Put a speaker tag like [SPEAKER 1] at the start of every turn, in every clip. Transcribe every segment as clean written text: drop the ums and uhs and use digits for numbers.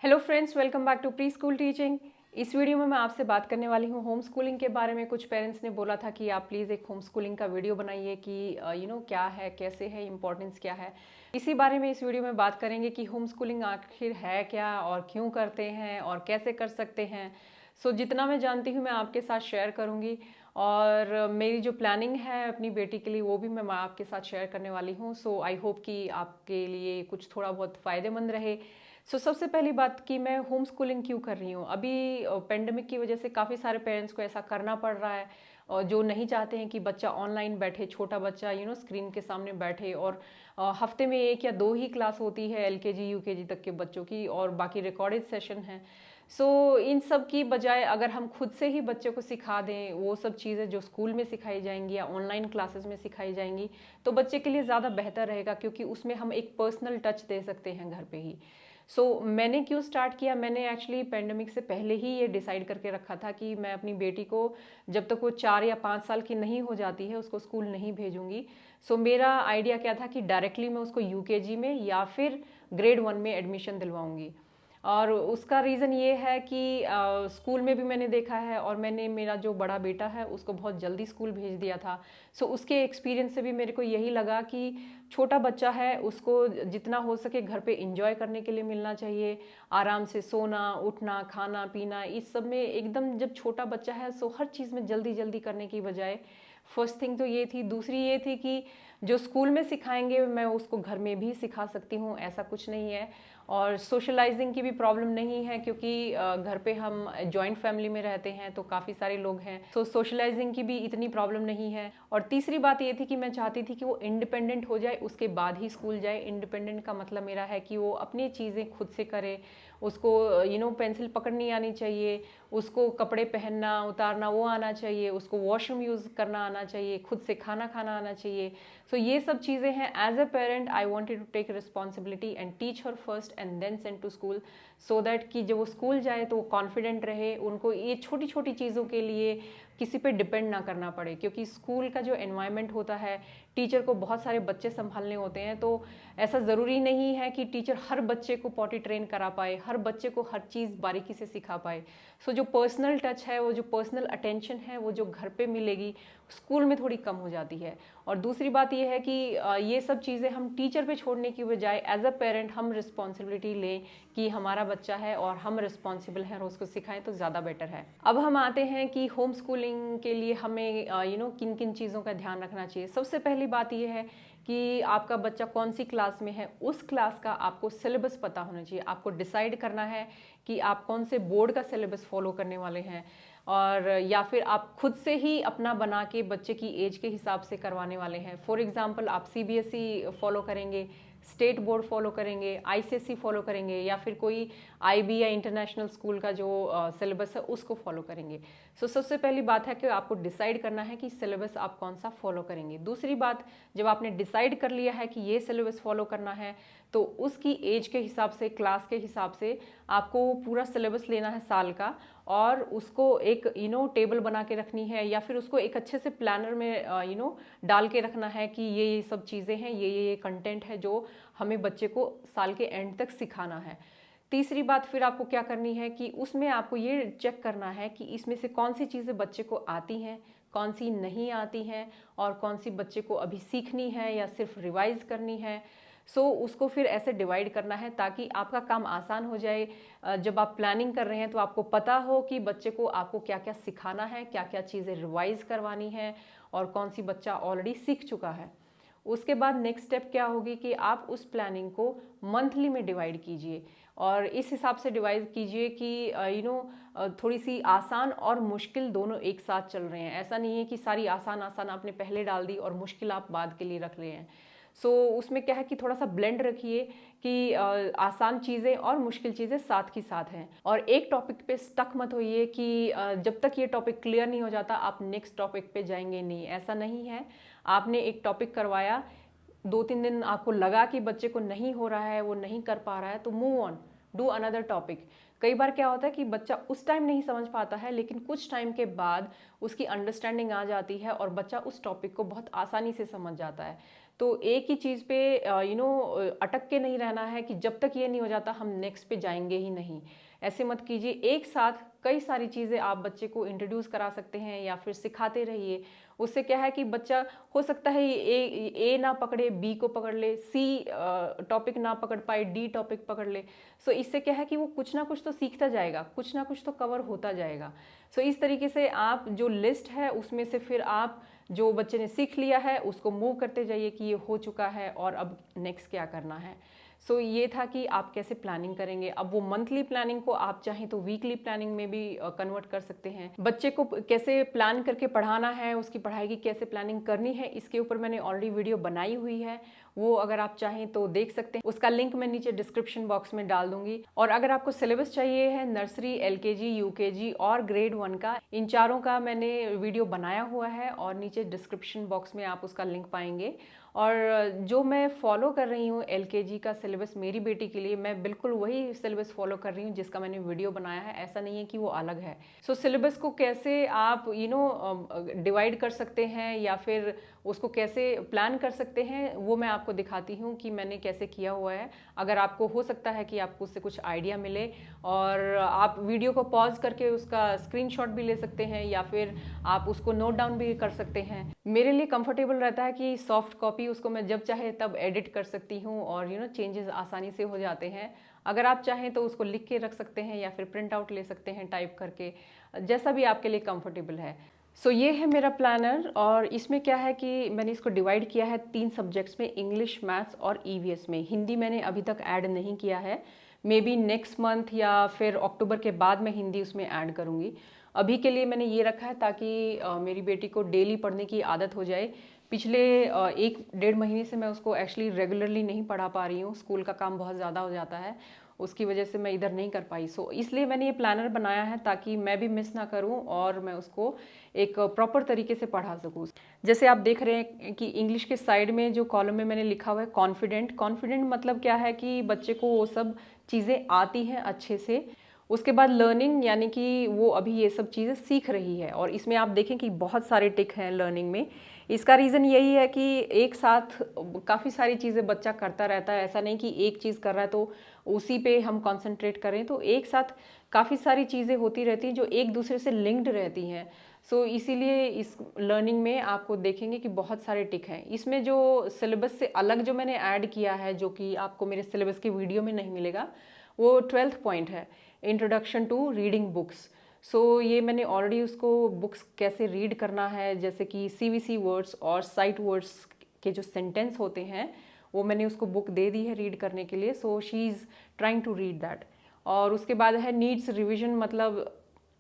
[SPEAKER 1] Hello friends, welcome back to preschool teaching. इस video में मैं आपसे बात करने वाली हूँ होम स्कूलिंग के बारे में। कुछ पेरेंट्स ने बोला था कि आप प्लीज़ एक होम स्कूलिंग का वीडियो बनाइए कि क्या है, कैसे है, इम्पोर्टेंस क्या है। इसी बारे में इस वीडियो में बात करेंगे कि होम स्कूलिंग आखिर है क्या और क्यों करते हैं और कैसे कर सकते हैं। जितना मैं जानती हूँ मैं आपके साथ शेयर करूँगी और मेरी जो प्लानिंग है अपनी बेटी के लिए वो भी मैं आपके साथ शेयर करने वाली हूँ। आई होप कि आपके लिए कुछ थोड़ा बहुत फ़ायदेमंद रहे। सबसे पहली बात कि मैं होम स्कूलिंग क्यों कर रही हूँ। अभी पेंडेमिक की वजह से काफ़ी सारे पेरेंट्स को ऐसा करना पड़ रहा है और जो नहीं चाहते हैं कि बच्चा ऑनलाइन बैठे, छोटा बच्चा स्क्रीन के सामने बैठे। और हफ्ते में 1 या 2 ही क्लास होती है एलकेजी यूकेजी तक के बच्चों की और बाकी रिकॉर्डेड सेशन है। इन सब की बजाय अगर हम खुद से ही बच्चे को सिखा दें वो सब चीज़ें जो स्कूल में सिखाई जाएंगी या ऑनलाइन क्लासेस में सिखाई जाएंगी तो बच्चे के लिए ज़्यादा बेहतर रहेगा, क्योंकि उसमें हम एक पर्सनल टच दे सकते हैं घर पे ही। मैंने क्यों स्टार्ट किया, मैंने एक्चुअली पेंडेमिक से पहले ही ये डिसाइड करके रखा था कि मैं अपनी बेटी को जब तक वो 4 या 5 साल की नहीं हो जाती है उसको स्कूल नहीं भेजूंगी। मेरा आइडिया क्या था कि डायरेक्टली मैं उसको यूकेजी में या फिर ग्रेड 1 में एडमिशन दिलवाऊंगी। और उसका रीज़न ये है कि स्कूल में भी मैंने देखा है और मैंने मेरा जो बड़ा बेटा है उसको बहुत जल्दी स्कूल भेज दिया था। उसके एक्सपीरियंस से भी मेरे को यही लगा कि छोटा बच्चा है उसको जितना हो सके घर पे इंजॉय करने के लिए मिलना चाहिए। आराम से सोना उठना खाना पीना इस सब में एकदम, जब छोटा बच्चा है हर चीज़ में जल्दी जल्दी करने की बजाय फर्स्ट थिंग तो ये थी। दूसरी ये थी कि जो स्कूल में सिखाएंगे मैं उसको घर में भी सिखा सकती हूँ, ऐसा कुछ नहीं है। और सोशलाइजिंग की भी प्रॉब्लम नहीं है, क्योंकि घर पे हम जॉइंट फैमिली में रहते हैं तो काफ़ी सारे लोग हैं, सोशलाइजिंग की भी इतनी प्रॉब्लम नहीं है। और तीसरी बात ये थी कि मैं चाहती थी कि वो इंडिपेंडेंट हो जाए उसके बाद ही स्कूल जाए। इंडिपेंडेंट का मतलब मेरा है कि वो अपनी चीज़ें खुद से करे, उसको पेंसिल पकड़नी आनी चाहिए, उसको कपड़े पहनना उतारना वो आना चाहिए, उसको वॉशरूम यूज़ करना आना चाहिए, खुद से खाना खाना आना चाहिए। ये सब चीज़ें हैं। As a parent I wanted to take responsibility and teach her first and then send to school, so that कि जब वो स्कूल जाए तो वो कॉन्फिडेंट रहे, उनको ये छोटी छोटी चीज़ों के लिए किसी पे डिपेंड ना करना पड़े। क्योंकि स्कूल का जो एनवायरनमेंट होता है, टीचर को बहुत सारे बच्चे संभालने होते हैं, तो ऐसा ज़रूरी नहीं है कि टीचर हर बच्चे को पॉटी ट्रेन करा पाए, हर बच्चे को हर चीज़ बारीकी से सिखा पाए। जो पर्सनल टच है, वो जो पर्सनल अटेंशन है, वो जो घर पे मिलेगी स्कूल में थोड़ी कम हो जाती है। और दूसरी बात ये है कि ये सब चीज़ें हम टीचर पे छोड़ने की बजाय एज अ पेरेंट हम रिस्पॉन्सिबिलिटी लें कि हमारा बच्चा है और हम रिस्पॉन्सिबल हैं और उसको सिखाएं तो ज़्यादा बेटर है। अब हम आते हैं कि होम स्कूलिंग के लिए हमें किन किन चीज़ों का ध्यान रखना चाहिए। सबसे पहली बात ये है कि आपका बच्चा कौन सी क्लास में है, उस क्लास का आपको सिलेबस पता होना चाहिए। आपको डिसाइड करना है कि आप कौन से बोर्ड का सिलेबस फॉलो करने वाले हैं, और या फिर आप खुद से ही अपना बना के बच्चे की एज के हिसाब से करवाने वाले हैं। फॉर एग्जांपल आप सीबीएसई फॉलो करेंगे, स्टेट बोर्ड फॉलो करेंगे, आईसीएसई फॉलो करेंगे, या फिर कोई आईबी या इंटरनेशनल स्कूल का जो सिलेबस है उसको फॉलो करेंगे। सबसे पहली बात है कि आपको डिसाइड करना है कि सिलेबस आप कौन सा फॉलो करेंगे। दूसरी बात, जब आपने डिसाइड कर लिया है कि ये सिलेबस फॉलो करना है तो उसकी एज के हिसाब से, क्लास के हिसाब से आपको पूरा सिलेबस लेना है साल का, और उसको एक टेबल बना के रखनी है, या फिर उसको एक अच्छे से प्लानर में डाल के रखना है कि ये सब चीज़ें हैं, ये कंटेंट है जो हमें बच्चे को साल के एंड तक सिखाना है। तीसरी बात फिर आपको क्या करनी है कि उसमें आपको ये चेक करना है कि इसमें से कौन सी चीज़ें बच्चे को आती हैं, कौन सी नहीं आती हैं, और कौन सी बच्चे को अभी सीखनी है या सिर्फ रिवाइज करनी है। उसको फिर ऐसे डिवाइड करना है ताकि आपका काम आसान हो जाए। जब आप प्लानिंग कर रहे हैं तो आपको पता हो कि बच्चे को आपको क्या क्या सिखाना है, क्या क्या चीज़ें रिवाइज करवानी है, और कौन सी बच्चा ऑलरेडी सीख चुका है। उसके बाद नेक्स्ट स्टेप क्या होगी कि आप उस प्लानिंग को मंथली में डिवाइड कीजिए, और इस हिसाब से डिवाइड कीजिए कि थोड़ी सी आसान और मुश्किल दोनों एक साथ चल रहे हैं। ऐसा नहीं है कि सारी आसान आसान आपने पहले डाल दी और मुश्किल आप बाद के लिए रख रहे हैं। उसमें क्या है कि थोड़ा सा ब्लेंड रखिए कि आसान चीज़ें और मुश्किल चीज़ें साथ की साथ हैं। और एक टॉपिक पे स्टक मत होइए कि जब तक ये टॉपिक क्लियर नहीं हो जाता आप नेक्स्ट टॉपिक पे जाएंगे नहीं, ऐसा नहीं है। आपने एक टॉपिक करवाया, 2-3 दिन आपको लगा कि बच्चे को नहीं हो रहा है, वो नहीं कर पा रहा है, तो move on, do another topic. कई बार क्या होता है कि बच्चा उस टाइम नहीं समझ पाता है, लेकिन कुछ टाइम के बाद उसकी अंडरस्टैंडिंग आ जाती है और बच्चा उस टॉपिक को बहुत आसानी से समझ जाता है। तो एक ही चीज़ पे अटक के नहीं रहना है कि जब तक ये नहीं हो जाता हम नेक्स्ट पे जाएंगे ही नहीं। ऐसे मत कीजिए, एक साथ कई सारी चीज़ें आप बच्चे को इंट्रोड्यूस करा सकते हैं या फिर सिखाते रहिए। उससे क्या है कि बच्चा हो सकता है ए ना पकड़े, बी को पकड़ ले, सी टॉपिक ना पकड़ पाए, डी टॉपिक पकड़ ले। सो इससे क्या है कि वो कुछ ना कुछ तो सीखता जाएगा, कुछ ना कुछ तो कवर होता जाएगा। सो इस तरीके से आप जो लिस्ट है उसमें से फिर आप जो बच्चे ने सीख लिया है उसको मूव करते जाइए कि ये हो चुका है और अब नेक्स्ट क्या करना है। सो ये था कि आप कैसे प्लानिंग करेंगे। अब वो मंथली प्लानिंग को आप चाहें तो वीकली प्लानिंग में भी कन्वर्ट कर सकते हैं। बच्चे को कैसे प्लान करके पढ़ाना है, उसकी पढ़ाई की कैसे प्लानिंग करनी है, इसके ऊपर मैंने ऑलरेडी वीडियो बनाई हुई है, वो अगर आप चाहें तो देख सकते हैं। उसका लिंक मैं नीचे डिस्क्रिप्शन बॉक्स में डाल दूंगी। और अगर आपको सिलेबस चाहिए है नर्सरी, LKG, UKG और ग्रेड 1 का, इन चारों का मैंने वीडियो बनाया हुआ है और नीचे डिस्क्रिप्शन बॉक्स में आप उसका लिंक पाएंगे। और जो मैं फॉलो कर रही हूँ LKG का सिलेबस मेरी बेटी के लिए, मैं बिल्कुल वही सिलेबस फॉलो कर रही हूँ जिसका मैंने वीडियो बनाया है। ऐसा नहीं है कि वो अलग है। सो सिलेबस को कैसे आप डिवाइड कर सकते हैं या फिर उसको कैसे प्लान कर सकते हैं, वो मैं आपको दिखाती हूँ कि मैंने कैसे किया हुआ है। अगर आपको हो सकता है कि आपको उससे कुछ आइडिया मिले, और आप वीडियो को पॉज करके उसका स्क्रीनशॉट भी ले सकते हैं या फिर आप उसको नोट डाउन भी कर सकते हैं। मेरे लिए कंफर्टेबल रहता है कि सॉफ्ट कॉपी उसको मैं जब चाहे तब एडिट कर सकती हूँ और चेंजेस आसानी से हो जाते हैं। अगर आप चाहें तो उसको लिख के रख सकते हैं या फिर प्रिंट आउट ले सकते हैं टाइप करके, जैसा भी आपके लिए कंफर्टेबल है। सो ये है मेरा प्लानर, और इसमें क्या है कि मैंने इसको डिवाइड किया है 3 सब्जेक्ट्स में, इंग्लिश, मैथ्स और EVS में। हिंदी मैंने अभी तक ऐड नहीं किया है, मे बी नेक्स्ट मंथ या फिर अक्टूबर के बाद मैं हिंदी उसमें ऐड करूँगी। अभी के लिए मैंने ये रखा है ताकि मेरी बेटी को डेली पढ़ने की आदत हो जाए। पिछले 1-1.5 महीने से मैं उसको एक्चुअली रेगुलरली नहीं पढ़ा पा रही हूँ, स्कूल का काम बहुत ज़्यादा हो जाता है, उसकी वजह से मैं इधर नहीं कर पाई। सो इसलिए मैंने ये प्लानर बनाया है ताकि मैं भी मिस ना करूं और मैं उसको एक प्रॉपर तरीके से पढ़ा सकूं। जैसे आप देख रहे हैं कि इंग्लिश के साइड में जो कॉलम में मैंने लिखा हुआ है कॉन्फिडेंट। कॉन्फिडेंट मतलब क्या है कि बच्चे को वो सब चीज़ें आती हैं अच्छे से। उसके बाद लर्निंग, यानी कि वो अभी ये सब चीज़ें सीख रही है, और इसमें आप देखें कि बहुत सारे टिक हैं लर्निंग में। इसका रीज़न यही है कि एक साथ काफ़ी सारी चीज़ें बच्चा करता रहता है। ऐसा नहीं कि एक चीज़ कर रहा है तो उसी पे हम कंसंट्रेट करें, तो एक साथ काफ़ी सारी चीज़ें होती रहती हैं जो एक दूसरे से लिंक्ड रहती हैं। सो इसीलिए इस लर्निंग में आपको देखेंगे कि बहुत सारे टिक हैं। इसमें जो सिलेबस से अलग जो मैंने ऐड किया है, जो कि आपको मेरे सिलेबस की वीडियो में नहीं मिलेगा, वो 12th पॉइंट है, इंट्रोडक्शन टू रीडिंग बुक्स। सो ये मैंने ऑलरेडी उसको बुक्स कैसे रीड करना है, जैसे कि CVC वर्ड्स और साइट वर्ड्स के जो सेंटेंस होते हैं, वो मैंने उसको बुक दे दी है रीड करने के लिए। So she is trying to read that. और उसके बाद है नीड्स रिविजन, मतलब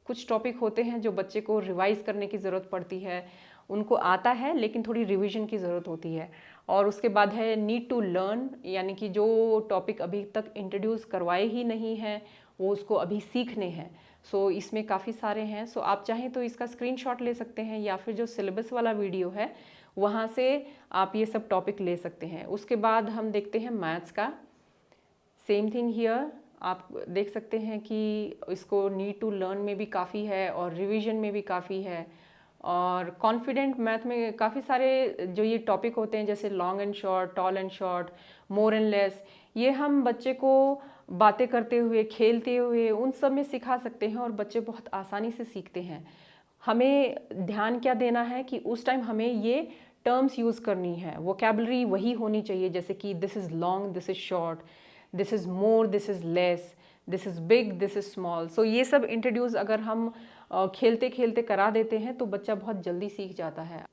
[SPEAKER 1] कुछ टॉपिक होते हैं जो बच्चे को रिवाइज करने की ज़रूरत पड़ती है, उनको आता है लेकिन थोड़ी रिवीजन की ज़रूरत होती है। और उसके बाद है नीड टू लर्न, यानी कि जो टॉपिक अभी तक इंट्रोड्यूस करवाए ही नहीं हैं वो उसको अभी सीखने हैं। सो इसमें काफ़ी सारे हैं। सो आप चाहें तो इसका स्क्रीनशॉट ले सकते हैं या फिर जो सिलेबस वाला वीडियो है वहाँ से आप ये सब टॉपिक ले सकते हैं। उसके बाद हम देखते हैं मैथ्स का। सेम थिंग हियर, आप देख सकते हैं कि इसको नीड टू लर्न में भी काफ़ी है और रिवीजन में भी काफ़ी है। और कॉन्फिडेंट मैथ में काफ़ी सारे जो ये टॉपिक होते हैं, जैसे long and short, tall and short, more and less, ये हम बच्चे को बातें करते हुए, खेलते हुए, उन सब में सिखा सकते हैं और बच्चे बहुत आसानी से सीखते हैं। हमें ध्यान क्या देना है कि उस टाइम हमें ये टर्म्स यूज़ करनी है, वोकैबुलरी वही होनी चाहिए, जैसे कि this is long, this is short, this is more, this is less, this is big, this is small. So ये सब इंट्रोड्यूस अगर हम खेलते खेलते करा देते हैं तो बच्चा बहुत जल्दी सीख जाता है।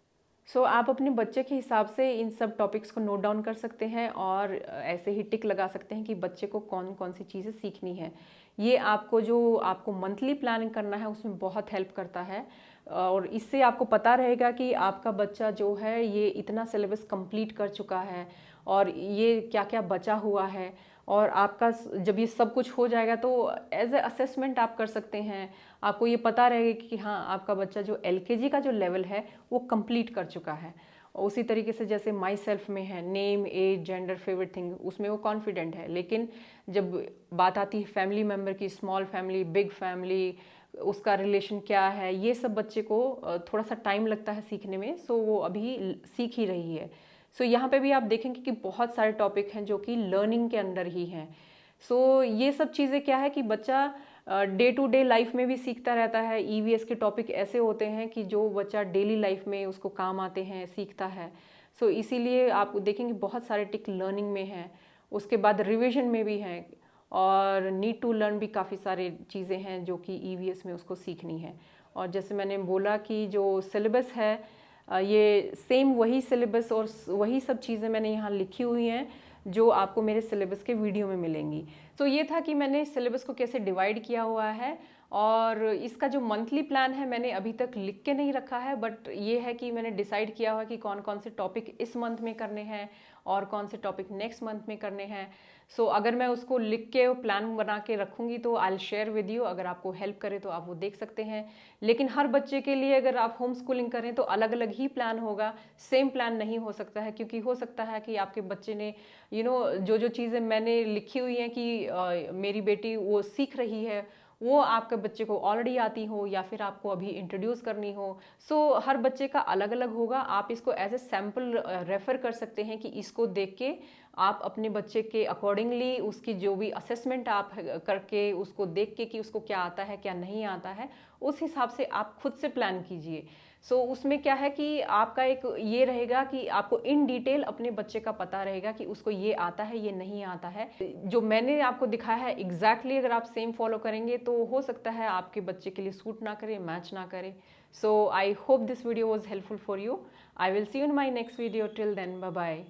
[SPEAKER 1] सो आप अपने बच्चे के हिसाब से इन सब टॉपिक्स को नोट डाउन कर सकते हैं और ऐसे ही टिक लगा सकते हैं कि बच्चे को कौन कौन सी चीज़ें सीखनी है। ये आपको मंथली प्लानिंग करना है उसमें बहुत हेल्प करता है, और इससे आपको पता रहेगा कि आपका बच्चा जो है ये इतना सिलेबस कंप्लीट कर चुका है और ये क्या क्या बचा हुआ है। और आपका जब ये सब कुछ हो जाएगा तो एज ए असेसमेंट आप कर सकते हैं। आपको ये पता रहेगा कि हाँ, आपका बच्चा जो LKG का जो लेवल है वो कंप्लीट कर चुका है। उसी तरीके से जैसे माई सेल्फ में है, name, age, gender, favourite thing, उसमें वो कॉन्फिडेंट है। लेकिन जब बात आती है फैमिली मेम्बर की, स्मॉल फैमिली, बिग फैमिली, उसका रिलेशन क्या है, ये सब बच्चे को थोड़ा सा टाइम लगता है सीखने में। सो वो अभी सीख ही रही है। सो यहाँ पे भी आप देखेंगे कि बहुत सारे टॉपिक हैं जो कि लर्निंग के अंदर ही हैं। सो ये सब चीज़ें क्या है कि बच्चा डे टू डे लाइफ में भी सीखता रहता है। ईवीएस के टॉपिक ऐसे होते हैं कि जो बच्चा डेली लाइफ में उसको काम आते हैं, सीखता है। सो इसीलिए आप देखेंगे बहुत सारे टिक लर्निंग में हैं, उसके बाद रिविजन में भी हैं, और नीड टू लर्न भी काफ़ी सारे चीज़ें हैं जो कि ईवीएस में उसको सीखनी है। और जैसे मैंने बोला कि जो सिलेबस है ये सेम वही सिलेबस और वही सब चीज़ें मैंने यहाँ लिखी हुई हैं जो आपको मेरे सिलेबस के वीडियो में मिलेंगी। तो ये था कि मैंने सिलेबस को कैसे डिवाइड किया हुआ है, और इसका जो मंथली प्लान है मैंने अभी तक लिख के नहीं रखा है, बट ये है कि मैंने डिसाइड किया हुआ कि कौन कौन से टॉपिक इस मंथ में करने हैं और कौन से टॉपिक नेक्स्ट मंथ में करने हैं। सो अगर मैं उसको लिख के प्लान बना के रखूँगी तो I will share with you, अगर आपको हेल्प करे तो आप वो देख सकते हैं। लेकिन हर बच्चे के लिए अगर आप होम स्कूलिंग करें तो अलग अलग ही प्लान होगा, सेम प्लान नहीं हो सकता है, क्योंकि हो सकता है कि आपके बच्चे ने जो चीज़ें मैंने लिखी हुई हैं कि मेरी बेटी वो सीख रही है, वो आपके बच्चे को ऑलरेडी आती हो या फिर आपको अभी इंट्रोड्यूस करनी हो। सो हर बच्चे का अलग अलग होगा। आप इसको एज ए सैम्पल रेफर कर सकते हैं कि इसको देख के आप अपने बच्चे के अकॉर्डिंगली उसकी जो भी असेसमेंट आप करके उसको देख के कि उसको क्या आता है क्या नहीं आता है, उस हिसाब से आप खुद से प्लान कीजिए। सो उसमें क्या है कि आपका एक ये रहेगा कि आपको इन डिटेल अपने बच्चे का पता रहेगा कि उसको ये आता है ये नहीं आता है। जो मैंने आपको दिखाया है एग्जैक्टली अगर आप सेम फॉलो करेंगे तो हो सकता है आपके बच्चे के लिए सूट ना करे, मैच ना करे। So I hope this video was helpful for you. I will see you in my next video. Till then, bye bye.